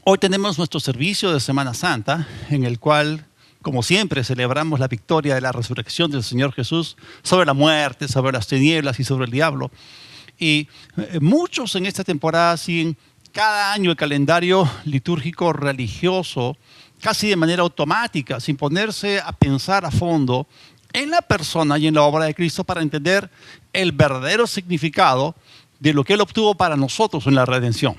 Hoy tenemos nuestro servicio de Semana Santa, en el cual, como siempre, celebramos la victoria de la resurrección del Señor Jesús sobre la muerte, sobre las tinieblas y sobre el diablo. Y muchos en esta temporada siguen cada año el calendario litúrgico religioso casi de manera automática, sin ponerse a pensar a fondo en la persona y en la obra de Cristo para entender el verdadero significado de lo que Él obtuvo para nosotros en la redención.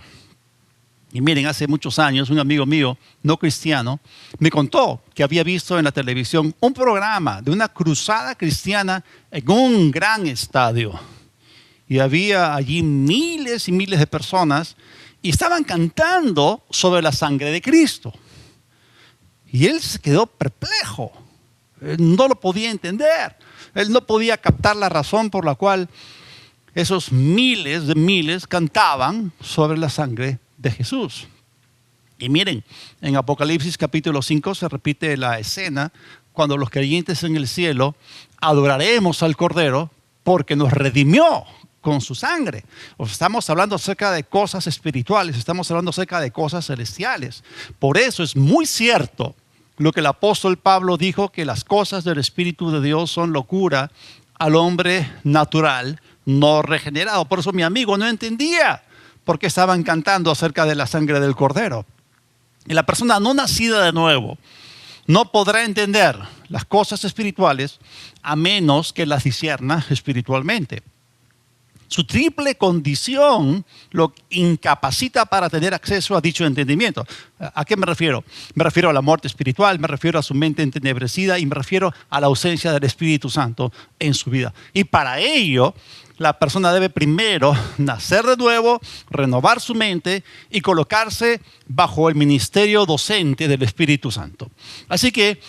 Y miren, hace muchos años un amigo mío, no cristiano, me contó que había visto en la televisión un programa de una cruzada cristiana en un gran estadio. Y había allí miles y miles de personas y estaban cantando sobre la sangre de Cristo. Y él se quedó perplejo. Él no lo podía entender. Él no podía captar la razón por la cual esos miles de miles cantaban sobre la sangre de Jesús. Y miren, en Apocalipsis capítulo 5 se repite la escena cuando los creyentes en el cielo adoraremos al Cordero porque nos redimió con su sangre. Estamos hablando acerca de cosas espirituales, estamos hablando acerca de cosas celestiales. Por eso es muy cierto lo que el apóstol Pablo dijo, que las cosas del Espíritu de Dios son locura al hombre natural, no regenerado. Por eso mi amigo no entendía por qué estaban cantando acerca de la sangre del Cordero. Y la persona no nacida de nuevo no podrá entender las cosas espirituales a menos que las discierna espiritualmente. Su triple condición lo incapacita para tener acceso a dicho entendimiento. ¿A qué me refiero? Me refiero a la muerte espiritual, me refiero a su mente entenebrecida y me refiero a la ausencia del Espíritu Santo en su vida. Y para ello, la persona debe primero nacer de nuevo, renovar su mente y colocarse bajo el ministerio docente del Espíritu Santo. Así que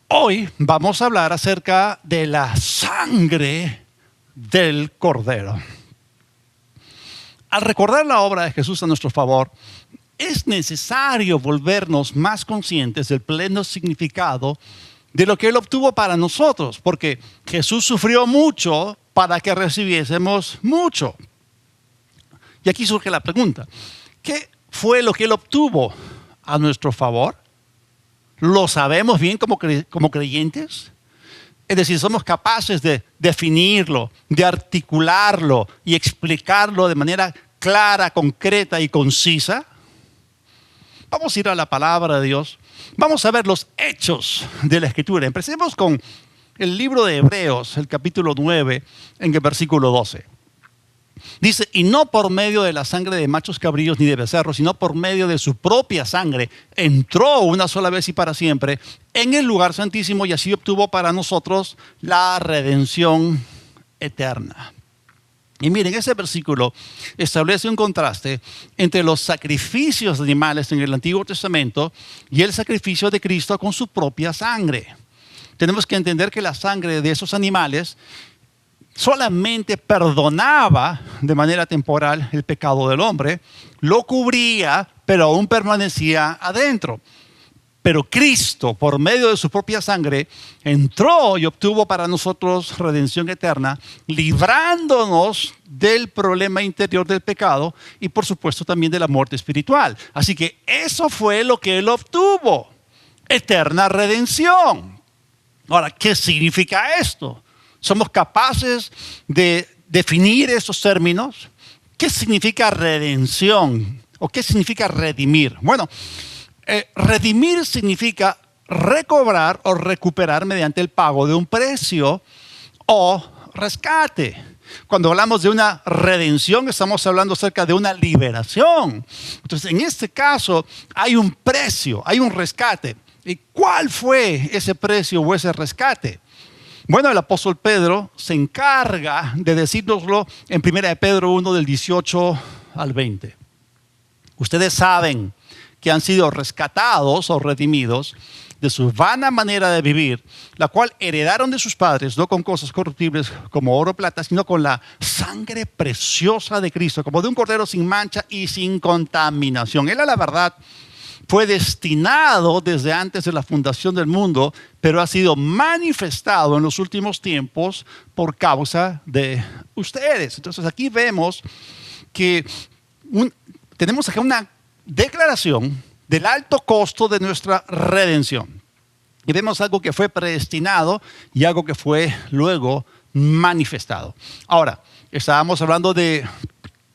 hoy vamos a hablar acerca de la sangre del Cordero. Al recordar la obra de Jesús a nuestro favor, es necesario volvernos más conscientes del pleno significado de lo que Él obtuvo para nosotros, porque Jesús sufrió mucho para que recibiésemos mucho. Y aquí surge la pregunta: ¿qué fue lo que Él obtuvo a nuestro favor? ¿Lo sabemos bien como creyentes? Es decir, somos capaces de definirlo, de articularlo y explicarlo de manera clara, concreta y concisa. Vamos a ir a la palabra de Dios. Vamos a ver los hechos de la Escritura. Empecemos con el libro de Hebreos, el capítulo 9, en el versículo 12. Dice: y no por medio de la sangre de machos cabríos ni de becerros, sino por medio de su propia sangre, entró una sola vez y para siempre en el lugar santísimo y así obtuvo para nosotros la redención eterna. Y miren, ese versículo establece un contraste entre los sacrificios de animales en el Antiguo Testamento y el sacrificio de Cristo con su propia sangre. Tenemos que entender que la sangre de esos animales solamente perdonaba de manera temporal el pecado del hombre, lo cubría, pero aún permanecía adentro. Pero Cristo, por medio de su propia sangre, entró y obtuvo para nosotros redención eterna, librándonos del problema interior del pecado y por supuesto también de la muerte espiritual. Así que eso fue lo que Él obtuvo: eterna redención. Ahora, ¿qué significa esto? ¿Somos capaces de definir esos términos? ¿Qué significa redención? ¿O qué significa redimir? Bueno, redimir significa recobrar o recuperar mediante el pago de un precio o rescate. Cuando hablamos de una redención, estamos hablando acerca de una liberación. Entonces, en este caso, hay un precio, hay un rescate. ¿Y cuál fue ese precio o ese rescate? Bueno, el apóstol Pedro se encarga de decírnoslo en 1 de Pedro 1, del 18 al 20. Ustedes saben que han sido rescatados o redimidos de su vana manera de vivir, la cual heredaron de sus padres, no con cosas corruptibles como oro o plata, sino con la sangre preciosa de Cristo, como de un cordero sin mancha y sin contaminación. Él, a la verdad, fue destinado desde antes de la fundación del mundo, pero ha sido manifestado en los últimos tiempos por causa de ustedes. Entonces aquí vemos que tenemos acá una declaración del alto costo de nuestra redención. Y vemos algo que fue predestinado y algo que fue luego manifestado. Ahora, estábamos hablando de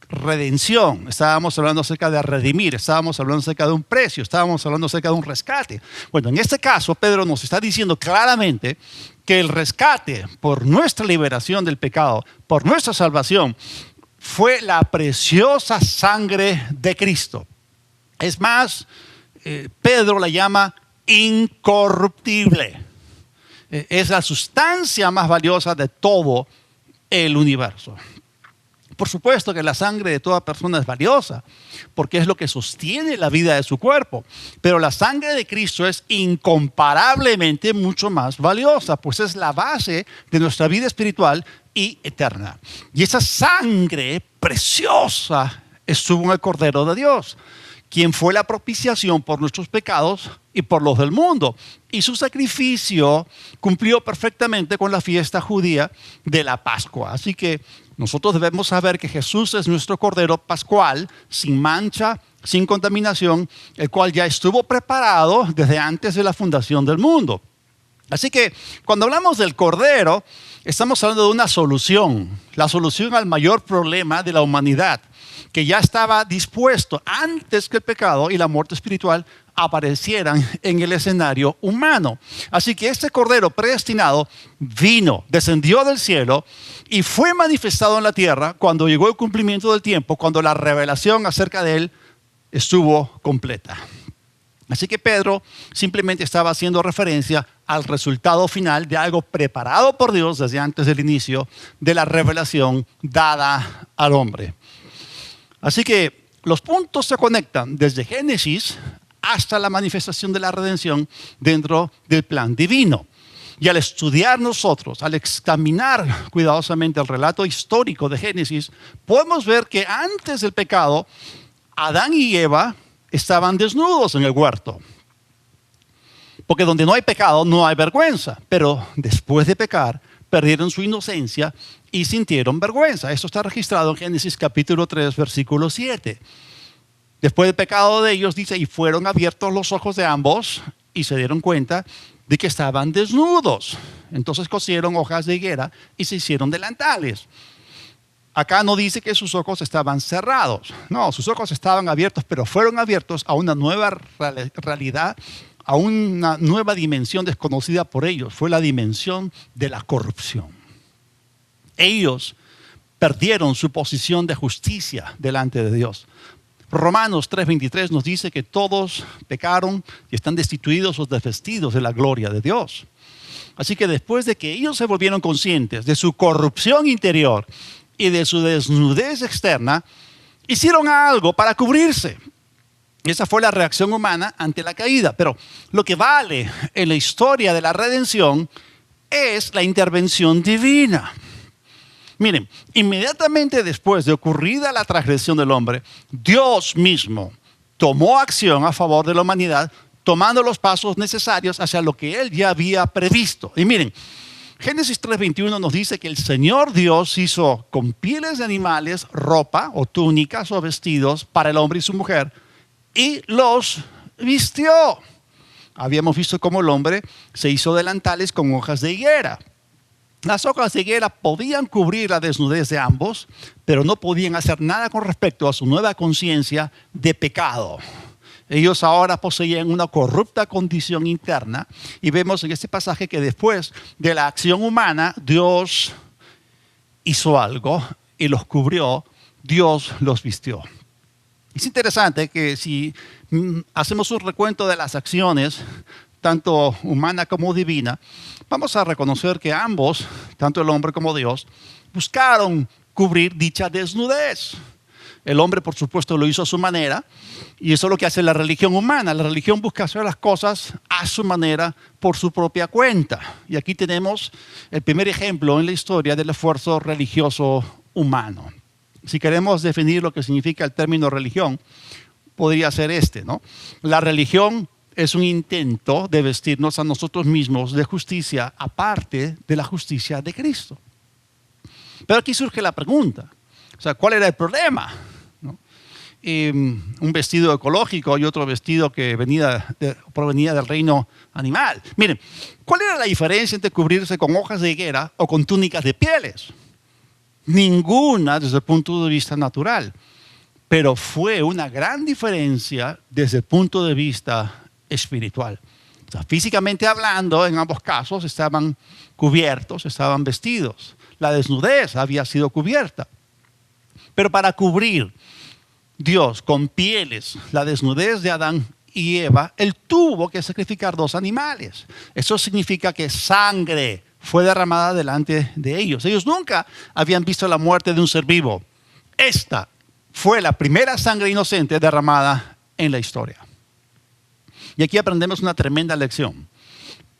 redención, estábamos hablando acerca de redimir, estábamos hablando acerca de un precio, estábamos hablando acerca de un rescate. Bueno, en este caso, Pedro nos está diciendo claramente que el rescate por nuestra liberación del pecado, por nuestra salvación, fue la preciosa sangre de Cristo. Es más, Pedro la llama incorruptible. Es la sustancia más valiosa de todo el universo. Por supuesto que la sangre de toda persona es valiosa, porque es lo que sostiene la vida de su cuerpo. Pero la sangre de Cristo es incomparablemente mucho más valiosa, pues es la base de nuestra vida espiritual y eterna. Y esa sangre preciosa estuvo en el Cordero de Dios, quien fue la propiciación por nuestros pecados y por los del mundo. Y su sacrificio cumplió perfectamente con la fiesta judía de la Pascua. Así que nosotros debemos saber que Jesús es nuestro Cordero Pascual, sin mancha, sin contaminación, el cual ya estuvo preparado desde antes de la fundación del mundo. Así que cuando hablamos del Cordero, estamos hablando de una solución, la solución al mayor problema de la humanidad, que ya estaba dispuesto antes que el pecado y la muerte espiritual aparecieran en el escenario humano. Así que este Cordero predestinado vino, descendió del cielo y fue manifestado en la tierra cuando llegó el cumplimiento del tiempo, cuando la revelación acerca de él estuvo completa. Así que Pedro simplemente estaba haciendo referencia al resultado final de algo preparado por Dios desde antes del inicio de la revelación dada al hombre. Así que los puntos se conectan desde Génesis hasta la manifestación de la redención dentro del plan divino. Y al estudiar nosotros, al examinar cuidadosamente el relato histórico de Génesis, podemos ver que antes del pecado, Adán y Eva estaban desnudos en el huerto. Porque donde no hay pecado, no hay vergüenza. Pero después de pecar, perdieron su inocencia y sintieron vergüenza. Esto está registrado en Génesis capítulo 3, versículo 7. Después del pecado de ellos, dice, y fueron abiertos los ojos de ambos y se dieron cuenta de que estaban desnudos. Entonces cosieron hojas de higuera y se hicieron delantales. Acá no dice que sus ojos estaban cerrados. No, sus ojos estaban abiertos, pero fueron abiertos a una nueva realidad, a una nueva dimensión desconocida por ellos. Fue la dimensión de la corrupción. Ellos perdieron su posición de justicia delante de Dios. Romanos 3:23 nos dice que todos pecaron y están destituidos o desvestidos de la gloria de Dios. Así que después de que ellos se volvieron conscientes de su corrupción interior y de su desnudez externa, hicieron algo para cubrirse. Esa fue la reacción humana ante la caída. Pero lo que vale en la historia de la redención es la intervención divina. Miren, inmediatamente después de ocurrida la transgresión del hombre, Dios mismo tomó acción a favor de la humanidad, tomando los pasos necesarios hacia lo que Él ya había previsto. Y miren, Génesis 3:21 nos dice que el Señor Dios hizo con pieles de animales ropa o túnicas o vestidos para el hombre y su mujer y los vistió. Habíamos visto cómo el hombre se hizo delantales con hojas de higuera. Las hojas de higuera podían cubrir la desnudez de ambos, pero no podían hacer nada con respecto a su nueva conciencia de pecado. Ellos ahora poseían una corrupta condición interna y vemos en este pasaje que después de la acción humana, Dios hizo algo y los cubrió, Dios los vistió. Es interesante que si hacemos un recuento de las acciones, tanto humana como divina, vamos a reconocer que ambos, tanto el hombre como Dios, buscaron cubrir dicha desnudez. El hombre, por supuesto, lo hizo a su manera, y eso es lo que hace la religión humana. La religión busca hacer las cosas a su manera, por su propia cuenta. Y aquí tenemos el primer ejemplo en la historia del esfuerzo religioso humano. Si queremos definir lo que significa el término religión, podría ser este, ¿no? La religión es un intento de vestirnos a nosotros mismos de justicia aparte de la justicia de Cristo. Pero aquí surge la pregunta, o sea, ¿cuál era el problema? ¿No? un vestido ecológico y otro vestido que provenía del reino animal. Miren, ¿cuál era la diferencia entre cubrirse con hojas de higuera o con túnicas de pieles? Ninguna desde el punto de vista natural, pero fue una gran diferencia desde el punto de vista espiritual. O sea, físicamente hablando, en ambos casos estaban cubiertos, estaban vestidos. La desnudez había sido cubierta. Pero para cubrir Dios con pieles la desnudez de Adán y Eva, Él tuvo que sacrificar 2 animales. Eso significa que sangre fue derramada delante de ellos. Ellos nunca habían visto la muerte de un ser vivo. Esta fue la primera sangre inocente derramada en la historia. Y aquí aprendemos una tremenda lección.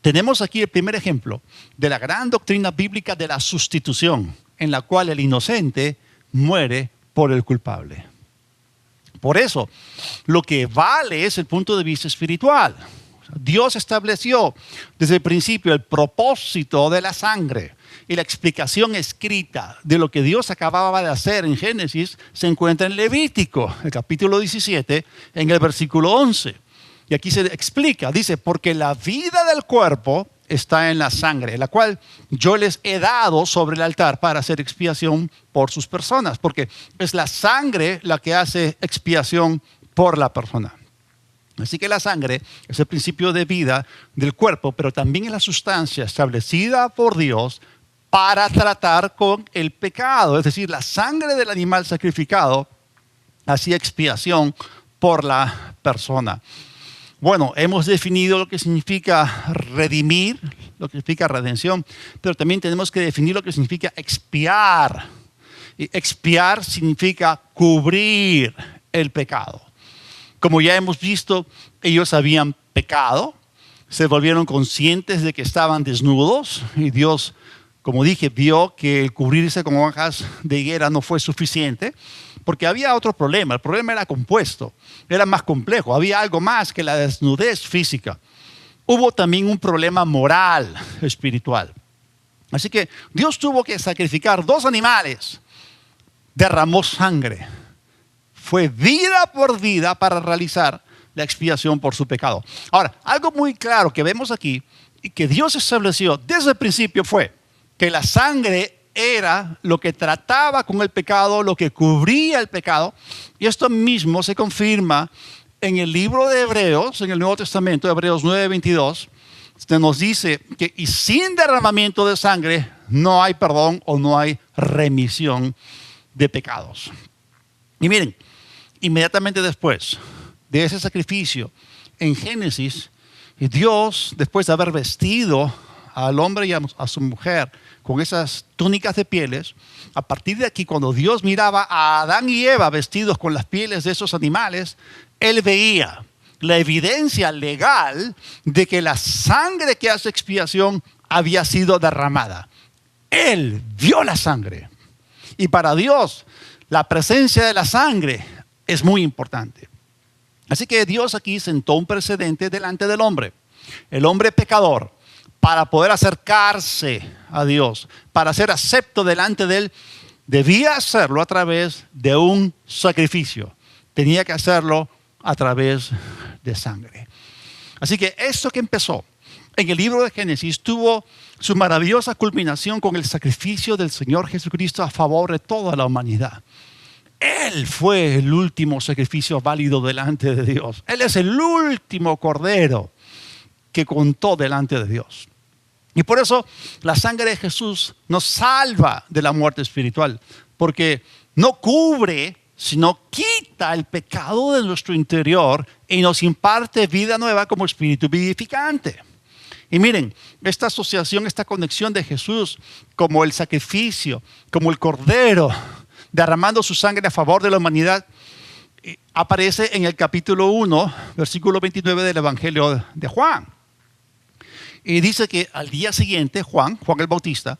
Tenemos aquí el primer ejemplo de la gran doctrina bíblica de la sustitución, en la cual el inocente muere por el culpable. Por eso, lo que vale es el punto de vista espiritual. Dios estableció desde el principio el propósito de la sangre, y la explicación escrita de lo que Dios acababa de hacer en Génesis se encuentra en Levítico, el capítulo 17, en el versículo 11. Y aquí se explica, dice, porque la vida del cuerpo está en la sangre, la cual yo les he dado sobre el altar para hacer expiación por sus personas, porque es la sangre la que hace expiación por la persona. Así que la sangre es el principio de vida del cuerpo, pero también es la sustancia establecida por Dios para tratar con el pecado. Es decir, la sangre del animal sacrificado hacía expiación por la persona. Bueno, hemos definido lo que significa redimir, lo que significa redención, pero también tenemos que definir lo que significa expiar. Y expiar significa cubrir el pecado. Como ya hemos visto, ellos habían pecado, se volvieron conscientes de que estaban desnudos y Dios, como dije, vio que el cubrirse con hojas de higuera no fue suficiente, porque había otro problema. El problema era compuesto, era más complejo, había algo más que la desnudez física. Hubo también un problema moral, espiritual. Así que Dios tuvo que sacrificar 2 animales, derramó sangre. Fue vida por vida para realizar la expiación por su pecado. Ahora, algo muy claro que vemos aquí y que Dios estableció desde el principio fue que la sangre era lo que trataba con el pecado, lo que cubría el pecado. Y esto mismo se confirma en el libro de Hebreos, en el Nuevo Testamento, Hebreos 9:22. Se nos dice que y sin derramamiento de sangre no hay perdón o no hay remisión de pecados. Y miren, inmediatamente después de ese sacrificio en Génesis, Dios, después de haber vestido al hombre y a su mujer con esas túnicas de pieles, a partir de aquí, cuando Dios miraba a Adán y Eva vestidos con las pieles de esos animales, Él veía la evidencia legal de que la sangre que hace expiación había sido derramada. Él vio la sangre. Y para Dios, la presencia de la sangre es muy importante. Así que Dios aquí sentó un precedente delante del hombre. El hombre pecador, para poder acercarse a Dios, para ser acepto delante de Él, debía hacerlo a través de un sacrificio. Tenía que hacerlo a través de sangre. Así que esto que empezó en el libro de Génesis tuvo su maravillosa culminación con el sacrificio del Señor Jesucristo a favor de toda la humanidad. Él fue el último sacrificio válido delante de Dios. Él es el último cordero que contó delante de Dios. Y por eso la sangre de Jesús nos salva de la muerte espiritual, porque no cubre, sino quita el pecado de nuestro interior y nos imparte vida nueva como espíritu vivificante. Y miren, esta asociación, esta conexión de Jesús como el sacrificio, como el cordero, derramando su sangre a favor de la humanidad, aparece en el capítulo 1, versículo 29 del Evangelio de Juan. Y dice que al día siguiente, Juan el Bautista,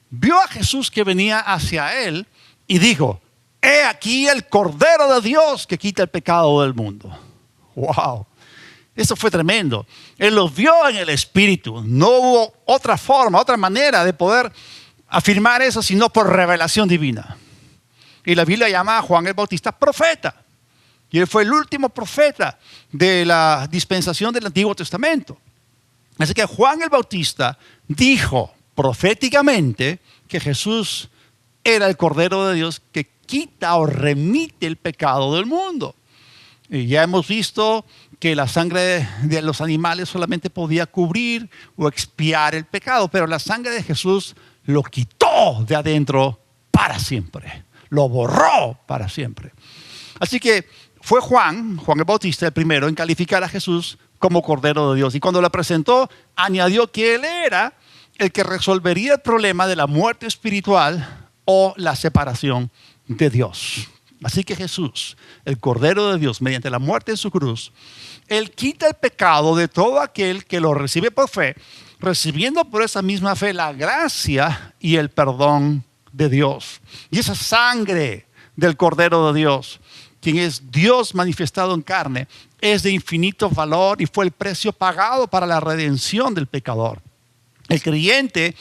vio a Jesús que venía hacia él y dijo: he aquí el Cordero de Dios que quita el pecado del mundo. ¡Wow! Eso fue tremendo. Él lo vio en el Espíritu. No hubo otra forma, otra manera de poder afirmar eso sino por revelación divina. Y la Biblia llama a Juan el Bautista profeta. Y él fue el último profeta de la dispensación del Antiguo Testamento. Así que Juan el Bautista dijo proféticamente que Jesús era el Cordero de Dios que quita o remite el pecado del mundo. Y ya hemos visto que la sangre de los animales solamente podía cubrir o expiar el pecado, pero la sangre de Jesús lo quitó de adentro para siempre, lo borró para siempre. Así que fue Juan el Bautista el primero en calificar a Jesús como Cordero de Dios. Y cuando lo presentó, añadió que él era el que resolvería el problema de la muerte espiritual o la separación de Dios. Así que Jesús, el Cordero de Dios, mediante la muerte en su cruz, él quita el pecado de todo aquel que lo recibe por fe, recibiendo por esa misma fe la gracia y el perdón de Dios. Y esa sangre del Cordero de Dios, quien es Dios manifestado en carne, es de infinito valor y fue el precio pagado para la redención del pecador. El creyente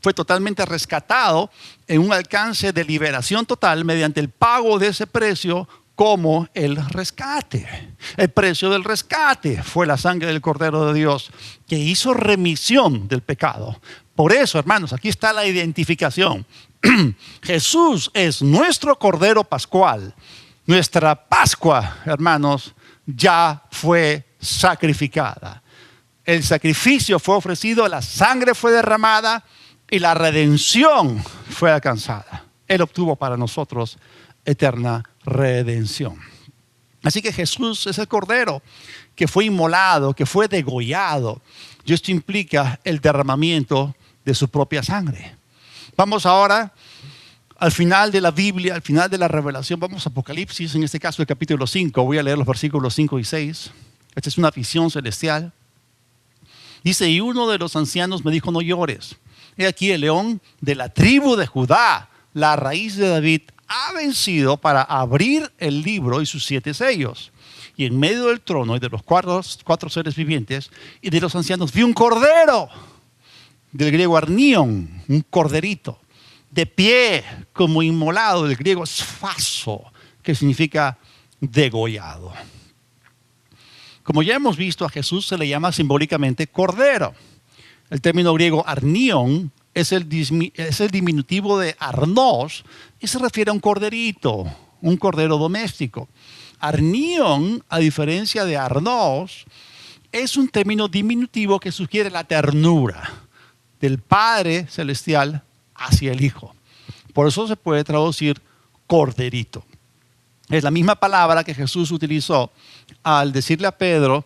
fue totalmente rescatado en un alcance de liberación total mediante el pago de ese precio como el rescate. El precio del rescate fue la sangre del Cordero de Dios que hizo remisión del pecado. Por eso, hermanos, aquí está la identificación. Jesús es nuestro Cordero Pascual. Nuestra Pascua, hermanos, ya fue sacrificada. El sacrificio fue ofrecido, la sangre fue derramada y la redención fue alcanzada. Él obtuvo para nosotros eterna redención. Así que Jesús es el Cordero que fue inmolado, que fue degollado. Y esto implica el derramamiento de su propia sangre. Vamos ahora al final de la Biblia, al final de la revelación. Vamos a Apocalipsis, en este caso el capítulo 5. Voy a leer los versículos 5 y 6. Esta es una visión celestial. Dice, y uno de los ancianos me dijo, no llores. He aquí el león de la tribu de Judá, la raíz de David, ha vencido para abrir el libro y sus 7 sellos. Y en medio del trono y de los cuatro seres vivientes y de los ancianos vi un cordero, del griego arnion, un corderito, de pie como inmolado, del griego sfaso, que significa degollado. Como ya hemos visto, a Jesús se le llama simbólicamente cordero. El término griego arnion es el diminutivo de arnos y se refiere a un corderito, un cordero doméstico. Arnion, a diferencia de arnos, es un término diminutivo que sugiere la ternura del Padre Celestial hacia el Hijo. Por eso se puede traducir corderito. Es la misma palabra que Jesús utilizó al decirle a Pedro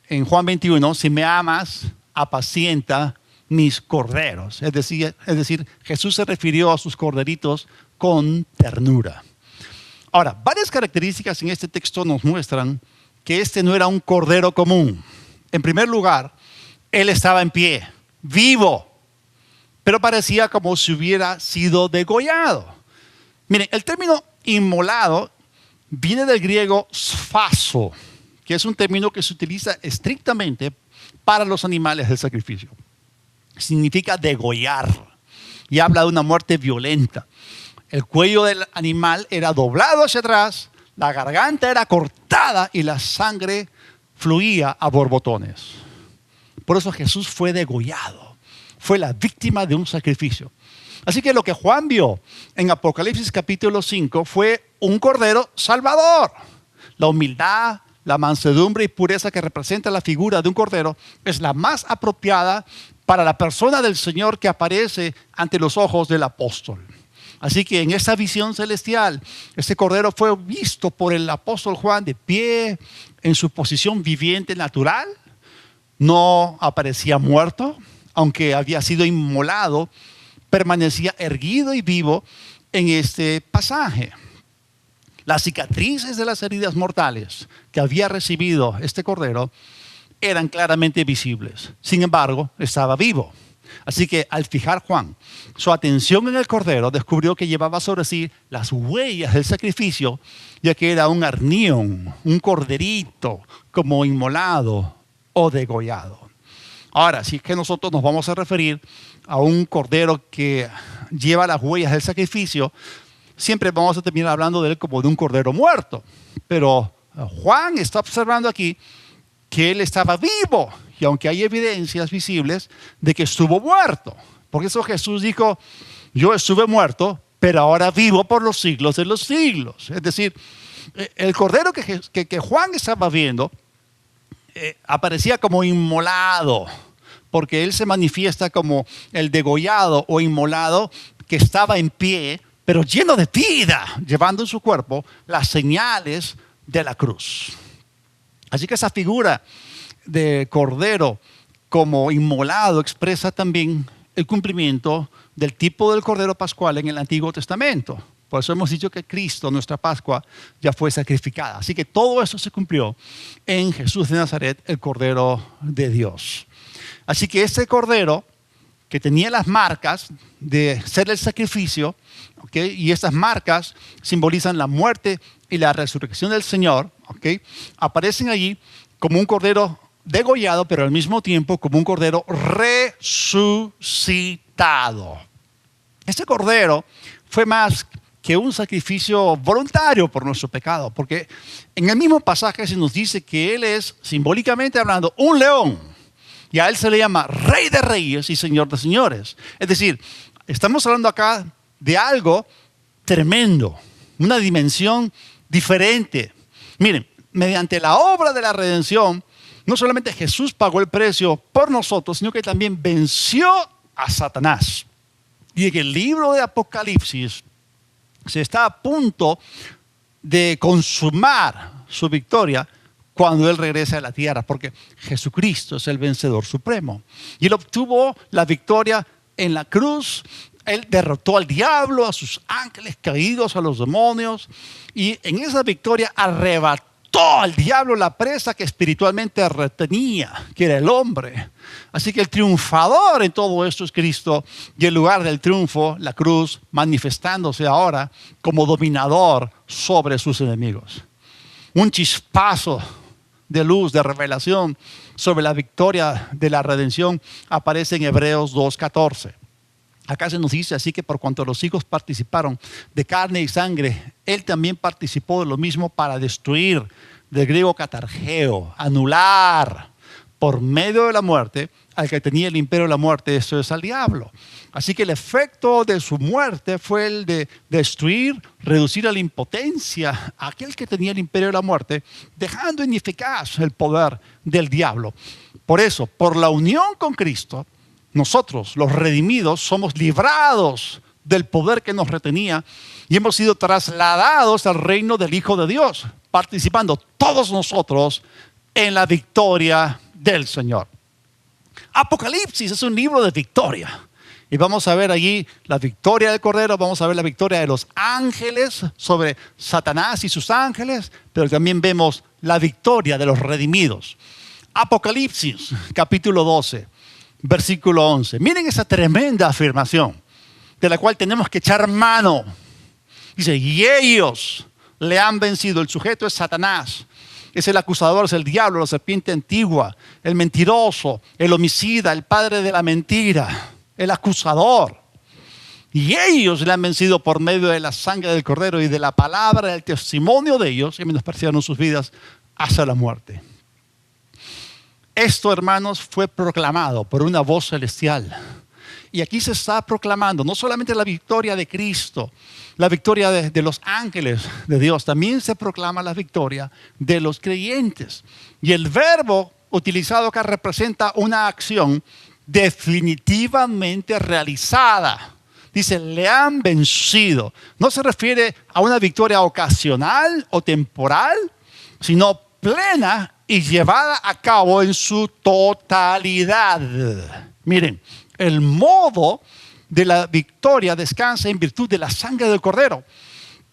en Juan 21, si me amas, apacienta mis corderos. Es decir, Jesús se refirió a sus corderitos con ternura. Ahora, varias características en este texto nos muestran que este no era un cordero común. En primer lugar, él estaba en pie, vivo, pero parecía como si hubiera sido degollado. Miren, el término inmolado viene del griego sfaso, que es un término que se utiliza estrictamente para los animales del sacrificio. Significa degollar y habla de una muerte violenta. El cuello del animal era doblado hacia atrás, la garganta era cortada y la sangre fluía a borbotones. Por eso Jesús fue degollado, fue la víctima de un sacrificio. Así que lo que Juan vio en Apocalipsis capítulo 5 fue un cordero salvador. La humildad, la mansedumbre y pureza que representa la figura de un cordero es la más apropiada para la persona del Señor que aparece ante los ojos del apóstol. Así que en esa visión celestial, ese cordero fue visto por el apóstol Juan de pie en su posición viviente natural. No aparecía muerto, aunque había sido inmolado, permanecía erguido y vivo en este pasaje. Las cicatrices de las heridas mortales que había recibido este cordero eran claramente visibles. Sin embargo, estaba vivo. Así que al fijar Juan su atención en el cordero, descubrió que llevaba sobre sí las huellas del sacrificio, ya que era un arnión, un corderito como inmolado o degollado. Ahora, si es que nosotros nos vamos a referir a un cordero que lleva las huellas del sacrificio, siempre vamos a terminar hablando de él como de un cordero muerto. Pero Juan está observando aquí que él estaba vivo, y aunque hay evidencias visibles de que estuvo muerto. Por eso Jesús dijo, yo estuve muerto, pero ahora vivo por los siglos de los siglos. Es decir, el cordero que Juan estaba viendo aparecía como inmolado, porque él se manifiesta como el degollado o inmolado que estaba en pie, pero lleno de vida, llevando en su cuerpo las señales de la cruz. Así que esa figura de cordero como inmolado expresa también el cumplimiento del tipo del cordero pascual en el Antiguo Testamento. Por eso hemos dicho que Cristo, nuestra Pascua, ya fue sacrificada. Así que todo eso se cumplió en Jesús de Nazaret, el Cordero de Dios. Así que este cordero que tenía las marcas de ser el sacrificio, ¿okay? Y estas marcas simbolizan la muerte y la resurrección del Señor, ¿okay? Aparecen allí como un cordero degollado, pero al mismo tiempo como un cordero resucitado. Este cordero fue más que un sacrificio voluntario por nuestro pecado, porque en el mismo pasaje se nos dice que Él es, simbólicamente hablando, un león, y a Él se le llama Rey de Reyes y Señor de Señores. Es decir, estamos hablando acá de algo tremendo, una dimensión diferente. Miren, mediante la obra de la redención, no solamente Jesús pagó el precio por nosotros, sino que también venció a Satanás. Y en el libro de Apocalipsis se está a punto de consumar su victoria cuando Él regrese a la tierra, porque Jesucristo es el vencedor supremo. Y Él obtuvo la victoria en la cruz. Él derrotó al diablo, a sus ángeles caídos, a los demonios. Y en esa victoria arrebató al diablo la presa que espiritualmente retenía, que era el hombre. Así que el triunfador en todo esto es Cristo, y en lugar del triunfo, la cruz, manifestándose ahora como dominador sobre sus enemigos. Un chispazo de luz, de revelación sobre la victoria de la redención aparece en Hebreos 2:14. Acá se nos dice así que por cuanto los hijos participaron de carne y sangre, Él también participó de lo mismo para destruir, del griego katargeo, anular por medio de la muerte al que tenía el imperio de la muerte, eso es al diablo. Así que el efecto de su muerte fue el de destruir, reducir a la impotencia a aquel que tenía el imperio de la muerte, dejando ineficaz el poder del diablo. Por eso, por la unión con Cristo, nosotros, los redimidos, somos librados del poder que nos retenía y hemos sido trasladados al reino del Hijo de Dios, participando todos nosotros en la victoria del Señor. Apocalipsis es un libro de victoria. Y vamos a ver allí la victoria del Cordero, vamos a ver la victoria de los ángeles sobre Satanás y sus ángeles, pero también vemos la victoria de los redimidos. Apocalipsis, capítulo 12. Versículo 11. Miren esa tremenda afirmación de la cual tenemos que echar mano. Dice, y ellos le han vencido. El sujeto es Satanás. Es el acusador, es el diablo, la serpiente antigua, el mentiroso, el homicida, el padre de la mentira, el acusador. Y ellos le han vencido por medio de la sangre del Cordero y de la palabra del testimonio de ellos, y menospreciaron sus vidas hasta la muerte. Esto, hermanos, fue proclamado por una voz celestial. Y aquí se está proclamando no solamente la victoria de Cristo, la victoria de los ángeles de Dios, también se proclama la victoria de los creyentes. Y el verbo utilizado acá representa una acción definitivamente realizada. Dice, le han vencido. No se refiere a una victoria ocasional o temporal, sino plena y llevada a cabo en su totalidad. Miren, el modo de la victoria descansa en virtud de la sangre del Cordero,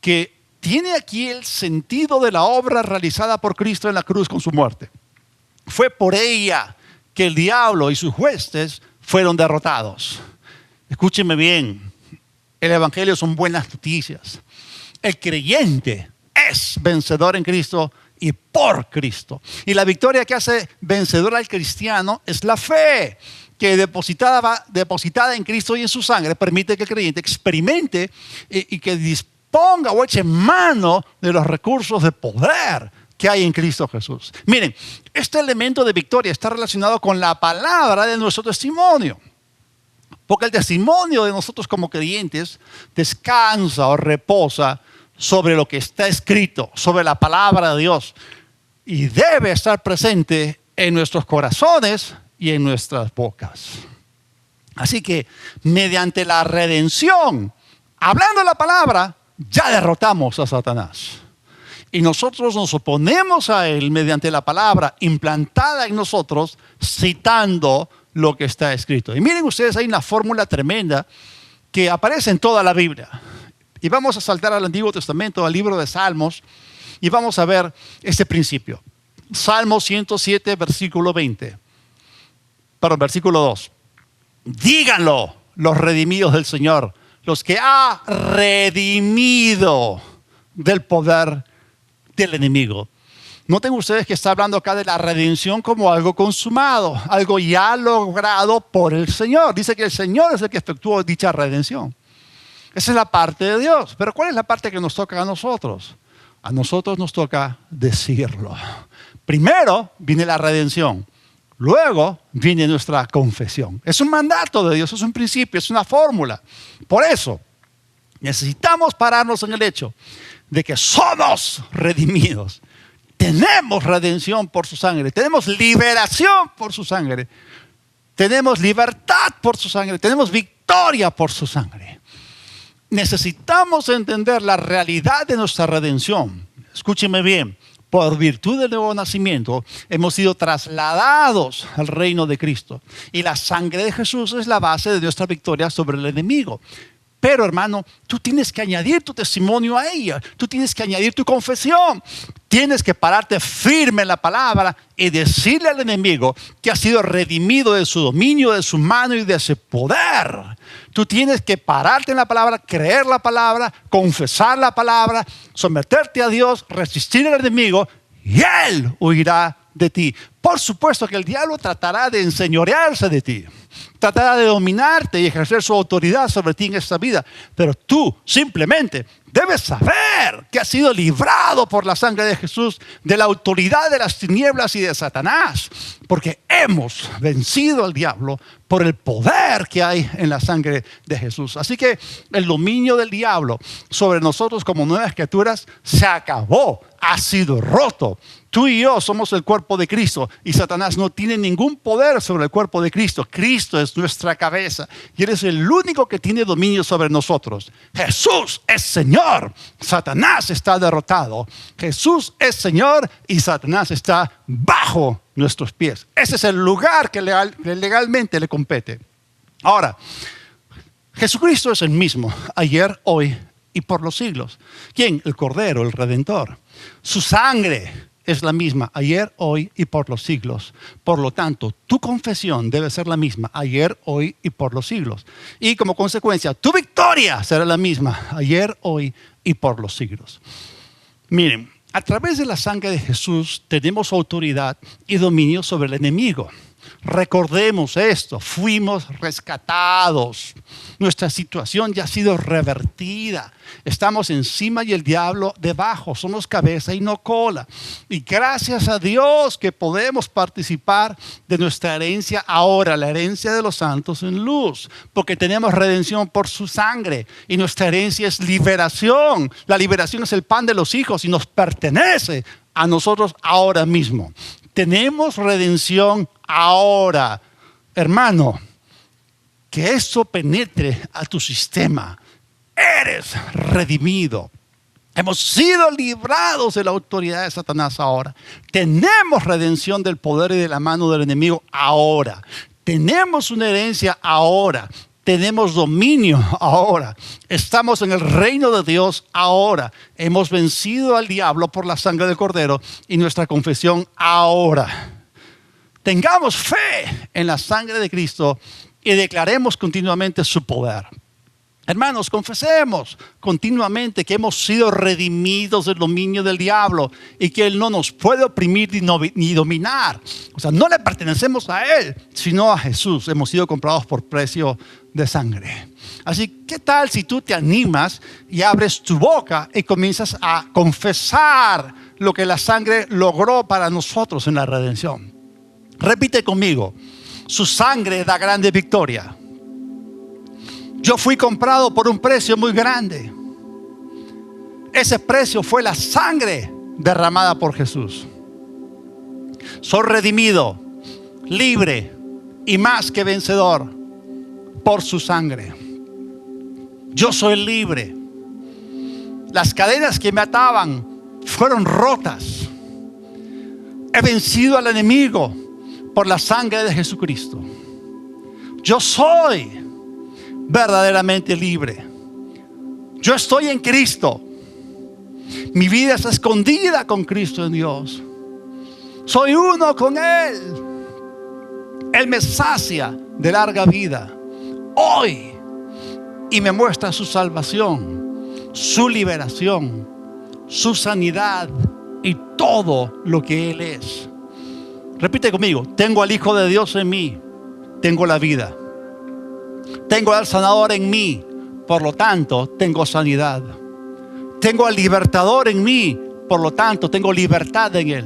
que tiene aquí el sentido de la obra realizada por Cristo en la cruz con su muerte. Fue por ella que el diablo y sus huestes fueron derrotados. Escúchenme bien, el evangelio son buenas noticias. El creyente es vencedor en Cristo y por Cristo. Y la victoria que hace vencedor al cristiano es la fe, que depositada en Cristo y en su sangre permite que el creyente experimente y que disponga o eche mano de los recursos de poder que hay en Cristo Jesús. Miren, este elemento de victoria está relacionado con la palabra de nuestro testimonio. Porque el testimonio de nosotros como creyentes descansa o reposa sobre lo que está escrito, sobre la palabra de Dios. Y debe estar presente en nuestros corazones y en nuestras bocas. Así que mediante la redención, hablando la palabra, ya derrotamos a Satanás. Y nosotros nos oponemos a él mediante la palabra implantada en nosotros, citando lo que está escrito. Y miren ustedes, hay una fórmula tremenda que aparece en toda la Biblia. Y vamos a saltar al Antiguo Testamento, al libro de Salmos, y vamos a ver este principio. Salmo 107, versículo 20. Perdón, versículo 2. Díganlo los redimidos del Señor, los que ha redimido del poder del enemigo. Noten ustedes que está hablando acá de la redención como algo consumado, algo ya logrado por el Señor. Dice que el Señor es el que efectuó dicha redención. Esa es la parte de Dios. Pero ¿cuál es la parte que nos toca a nosotros? A nosotros nos toca decirlo. Primero viene la redención. Luego viene nuestra confesión. Es un mandato de Dios, es un principio, es una fórmula. Por eso necesitamos pararnos en el hecho de que somos redimidos. Tenemos redención por su sangre. Tenemos liberación por su sangre. Tenemos libertad por su sangre. Tenemos victoria por su sangre. Necesitamos entender la realidad de nuestra redención. Escúcheme bien. Por virtud del nuevo nacimiento, hemos sido trasladados al reino de Cristo. Y la sangre de Jesús es la base de nuestra victoria sobre el enemigo. Pero, hermano, tú tienes que añadir tu testimonio a ella. Tú tienes que añadir tu confesión. Tienes que pararte firme en la palabra y decirle al enemigo que ha sido redimido de su dominio, de su mano y de ese poder. Tú tienes que pararte en la palabra, creer la palabra, confesar la palabra, someterte a Dios, resistir al enemigo y él huirá de ti. Por supuesto que el diablo tratará de enseñorearse de ti. Tratará de dominarte y ejercer su autoridad sobre ti en esta vida. Pero tú simplemente debes saber que has sido librado por la sangre de Jesús de la autoridad de las tinieblas y de Satanás. Porque hemos vencido al diablo por el poder que hay en la sangre de Jesús. Así que el dominio del diablo sobre nosotros como nuevas criaturas se acabó. Ha sido roto. Tú y yo somos el cuerpo de Cristo y Satanás no tiene ningún poder sobre el cuerpo de Cristo. Cristo es nuestra cabeza y Él es el único que tiene dominio sobre nosotros. Jesús es Señor. Satanás está derrotado. Jesús es Señor y Satanás está bajo nuestros pies. Ese es el lugar que legalmente le compete. Ahora, Jesucristo es el mismo ayer, hoy y por los siglos. ¿Quién? El Cordero, el Redentor. Su sangre es la misma ayer, hoy y por los siglos. Por lo tanto, tu confesión debe ser la misma ayer, hoy y por los siglos. Y como consecuencia, tu victoria será la misma ayer, hoy y por los siglos. Miren, a través de la sangre de Jesús tenemos autoridad y dominio sobre el enemigo. Recordemos esto, fuimos rescatados. Nuestra situación ya ha sido revertida. Estamos encima y el diablo debajo. Somos cabeza y no cola. Y gracias a Dios que podemos participar de nuestra herencia ahora, la herencia de los santos en luz. Porque tenemos redención por su sangre. Y nuestra herencia es liberación. La liberación es el pan de los hijos y nos pertenece a nosotros ahora mismo. Tenemos redención ahora. Hermano, que eso penetre a tu sistema. Eres redimido. Hemos sido librados de la autoridad de Satanás ahora. Tenemos redención del poder y de la mano del enemigo ahora. Tenemos una herencia ahora. Tenemos dominio ahora. Estamos en el reino de Dios ahora. Hemos vencido al diablo por la sangre del Cordero y nuestra confesión ahora. Tengamos fe en la sangre de Cristo y declaremos continuamente su poder. Hermanos, confesemos continuamente que hemos sido redimidos del dominio del diablo y que Él no nos puede oprimir ni dominar. O sea, no le pertenecemos a Él, sino a Jesús. Hemos sido comprados por precio de sangre. Así, ¿qué tal si tú te animas y abres tu boca y comienzas a confesar lo que la sangre logró para nosotros en la redención? Repite conmigo: su sangre da grande victoria. Yo fui comprado por un precio muy grande. Ese precio fue la sangre derramada por Jesús. Soy redimido, libre y más que vencedor por su sangre. Yo soy libre. Las cadenas que me ataban fueron rotas. He vencido al enemigo por la sangre de Jesucristo. Yo soy verdaderamente libre. Yo estoy en Cristo. Mi vida está escondida con Cristo en Dios. Soy uno con Él. Él me sacia de larga vida hoy y me muestra su salvación, su liberación, su sanidad y todo lo que Él es. Repite conmigo: tengo al Hijo de Dios en mí, tengo la vida. Tengo al sanador en mí, por lo tanto tengo sanidad. Tengo al libertador en mí, por lo tanto tengo libertad en Él.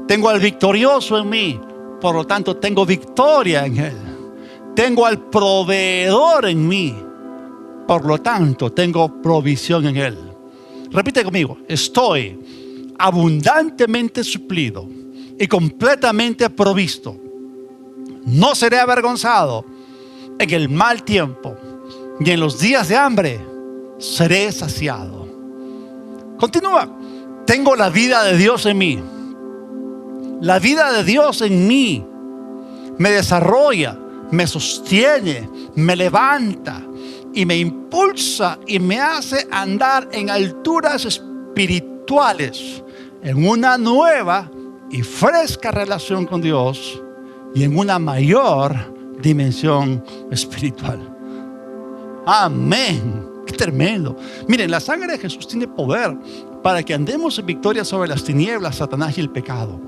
Tengo al victorioso en mí, por lo tanto tengo victoria en Él. Tengo al proveedor en mí, por lo tanto tengo provisión en Él. Repite conmigo: estoy abundantemente suplido y completamente provisto. No seré avergonzado en el mal tiempo, y en los días de hambre seré saciado. Continúa: tengo la vida de Dios en mí. La vida de Dios en mí me desarrolla, me sostiene, me levanta y me impulsa y me hace andar en alturas espirituales, en una nueva y fresca relación con Dios y en una mayor dimensión espiritual. Amén. Qué tremendo. Miren, la sangre de Jesús tiene poder para que andemos en victoria sobre las tinieblas, Satanás y el pecado.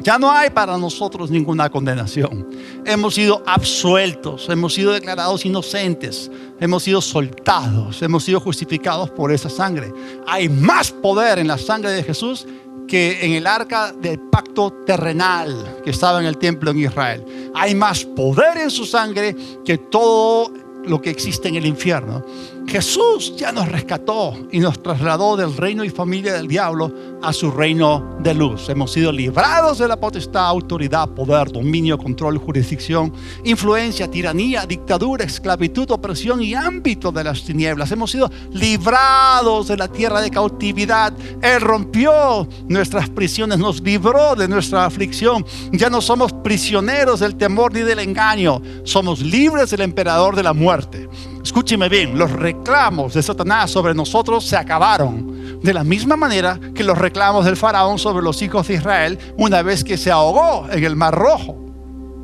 Ya no hay para nosotros ninguna condenación. Hemos sido absueltos, hemos sido declarados inocentes, hemos sido soltados, hemos sido justificados por esa sangre. Hay más poder en la sangre de Jesús que en el arca del pacto terrenal que estaba en el templo en Israel. Hay más poder en su sangre que todo lo que existe en el infierno. Jesús ya nos rescató y nos trasladó del reino y familia del diablo a su reino de luz. Hemos sido librados de la potestad, autoridad, poder, dominio, control, jurisdicción, influencia, tiranía, dictadura, esclavitud, opresión y ámbito de las tinieblas. Hemos sido librados de la tierra de cautividad. Él rompió nuestras prisiones, nos libró de nuestra aflicción. Ya no somos prisioneros del temor ni del engaño. Somos libres del emperador de la muerte. Escúcheme bien: los reclamos de Satanás sobre nosotros se acabaron, de la misma manera que los reclamos del faraón sobre los hijos de Israel una vez que se ahogó en el Mar Rojo.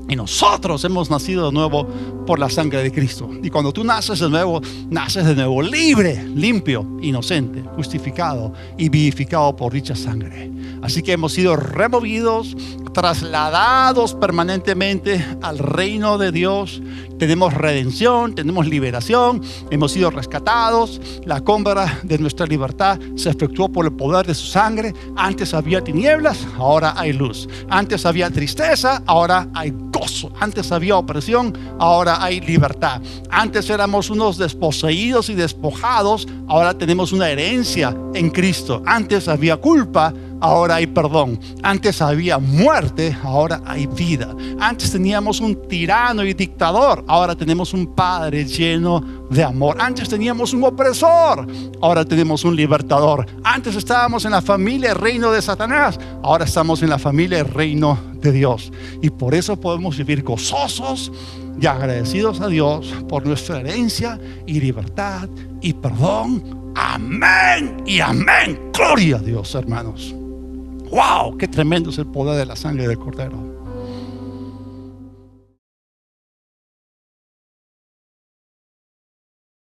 Y nosotros hemos nacido de nuevo por la sangre de Cristo. Y cuando tú naces de nuevo libre, limpio, inocente, justificado y vivificado por dicha sangre. Así que hemos sido removidos, trasladados permanentemente al reino de Dios. Tenemos redención, tenemos liberación, hemos sido rescatados. La compra de nuestra libertad se efectuó por el poder de su sangre. Antes había tinieblas, ahora hay luz. Antes había tristeza, ahora hay gozo. Antes había opresión, ahora hay libertad. Antes éramos unos desposeídos y despojados, ahora tenemos una herencia en Cristo. Antes había culpa, ahora hay perdón. Antes había muerte, ahora hay vida. Antes teníamos un tirano y dictador, ahora tenemos un Padre lleno de amor. Antes teníamos un opresor, ahora tenemos un libertador. Antes estábamos en la familia, el reino de Satanás, ahora estamos en la familia, el reino de Dios. Y por eso podemos vivir gozosos y agradecidos a Dios por nuestra herencia y libertad y perdón. Amén y amén. Gloria a Dios, hermanos. ¡Wow! ¡Qué tremendo es el poder de la sangre del Cordero!